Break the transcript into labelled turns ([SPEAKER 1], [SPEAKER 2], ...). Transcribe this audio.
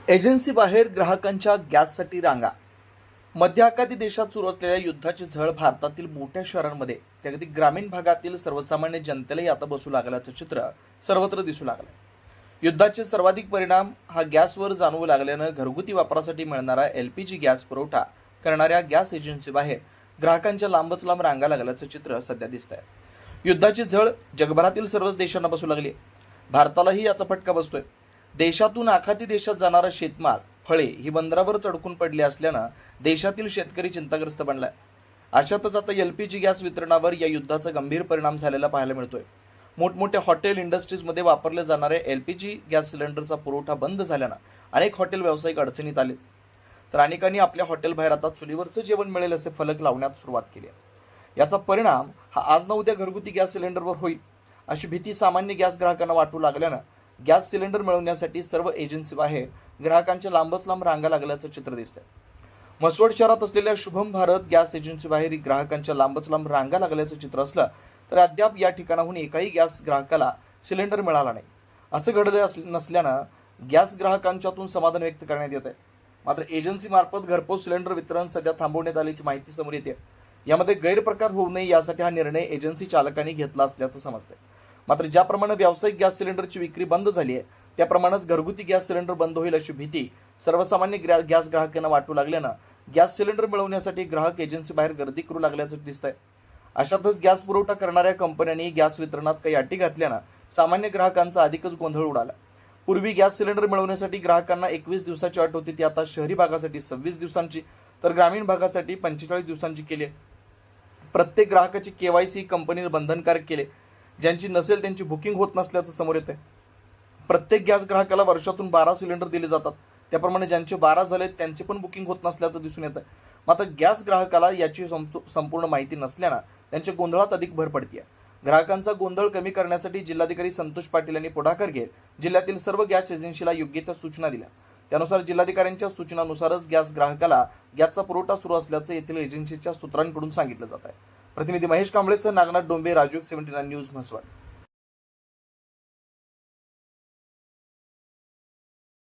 [SPEAKER 1] Agency बाहेर ग्राहकांच्या गॅससाठी रांगा. मध्य आखाती देशात सुरू असलेल्या युद्धाची झळ भारतातील मोठ्या शहरांमध्ये ते अगदी ग्रामीण भागातील सर्वसामान्य जनतेलाही आता बसू लागल्याचं चित्र सर्वत्र दिसू लागलं. युद्धाचे सर्वाधिक परिणाम हा गॅसवर जाणवू लागल्यानं घरगुती वापरासाठी मिळणारा LPG गॅस पुरवठा करणाऱ्या गॅस एजन्सी बाहेर ग्राहकांच्या लांबच लांब रांगा लागल्याचं चित्र सध्या दिसत आहे. युद्धाची झळ जगभरातील सर्वच देशांना बसू लागली. भारतालाही याचा फटका बसतोय. देशातून आखाती देशात जाणारा शेतमाल, फळे ही बंदरावर चढकून पडली असल्यानं देशातील शेतकरी चिंताग्रस्त बनलाय. अशातच आता LPG गॅस वितरणावर या युद्धाचा गंभीर परिणाम झालेला पाहायला मिळतोय. मोठमोठ्या हॉटेल इंडस्ट्रीजमध्ये वापरले जाणारे LPG गॅस सिलेंडरचा पुरवठा बंद झाल्यानं अनेक हॉटेल व्यावसायिक अडचणीत आले. तर अनेकांनी आपल्या हॉटेल बाहेर आता चुलीवरचं जेवण मिळेल असे फलक लावण्यास सुरुवात केली आहे. याचा परिणाम हा आज ना उद्या घरगुती गॅस सिलेंडरवर होईल अशी भीती सामान्य गॅस ग्राहकांना वाटू लागल्यानं गॅस सिलेंडर मिळवण्यासाठी सर्व एजन्सी बाहेर ग्राहकांच्या लांबच लांब रांगा लागल्याचं चित्र दिसतंय. म्हसवड शहरात असलेल्या शुभम भारत गॅस एजन्सी बाहेर ग्राहकांच्या लांबच लांब रांगा लागल्याचं चित्र असलं तर अद्याप या ठिकाणाहून एकाही गॅस ग्राहकाला सिलेंडर मिळाला नाही. असं घडलं नसल्यानं गॅस ग्राहकांच्यातून समाधान व्यक्त करण्यात येत आहे. मात्र एजन्सी मार्फत घरपोच सिलेंडर वितरण सध्या थांबवण्यात आल्याची माहिती समोर येते. यामध्ये गैरप्रकार होऊ नये यासाठी हा निर्णय एजन्सी चालकांनी घेतला असल्याचं समजतंय. मात्र ज्याप्रमाणे व्यावसायिक गॅस सिलेंडरची विक्री बंद झाली आहे त्याप्रमाणेच घरगुती गॅस सिलेंडर बंद होईल अशी भीती सर्वसामान्य गॅस ग्राहकांना वाटू लागल्यानं गॅस सिलेंडर मिळवण्यासाठी ग्राहक एजन्सी बाहेर गर्दी करू लागल्याचं दिसतंय. अशातच गॅस पुरवठा करणाऱ्या कंपन्यांनी गॅस वितरणात काही अटी घातल्यानं सामान्य ग्राहकांचा अधिकच गोंधळ उडाला. पूर्वी गॅस सिलेंडर मिळवण्यासाठी ग्राहकांना 21 दिवसाची अट होती, ती आता शहरी भागासाठी 26 दिवसांची तर ग्रामीण भागासाठी 45 दिवसांची केली. प्रत्येक ग्राहकाची KYC कंपनीने बंधनकारक केले. ज्यांची नसेल त्यांची बुकिंग होत नसल्याचं समोर येते. प्रत्येक गॅस ग्राहकाला वर्षातून 12 सिलेंडर दिले जातात. त्याप्रमाणे ज्यांचे 12 झालेत त्यांचे पण बुकिंग होत नसल्याचं दिसून येतं. मात्र गॅस ग्राहकाला याची संपूर्ण माहिती नसल्यानं त्यांच्या गोंधळात अधिक भर पडते. ग्राहकांचा गोंधळ कमी करण्यासाठी जिल्हाधिकारी संतोष पाटील यांनी पुढाकार घेत जिल्ह्यातील सर्व गॅस एजन्सीला योग्य त्या सूचना दिल्या. त्यानुसार जिल्हाधिकाऱ्यांच्या सूचनानुसारच गॅस ग्राहकाला गॅसचा पुरवठा सुरू असल्याचं येथील एजन्सीच्या सूत्रांकडून सांगितलं जात आहे. प्रतिनिधी महेश कांबळेसह नागनाथ डोंबे, राजयोग 79 न्यूज, म्हसवड.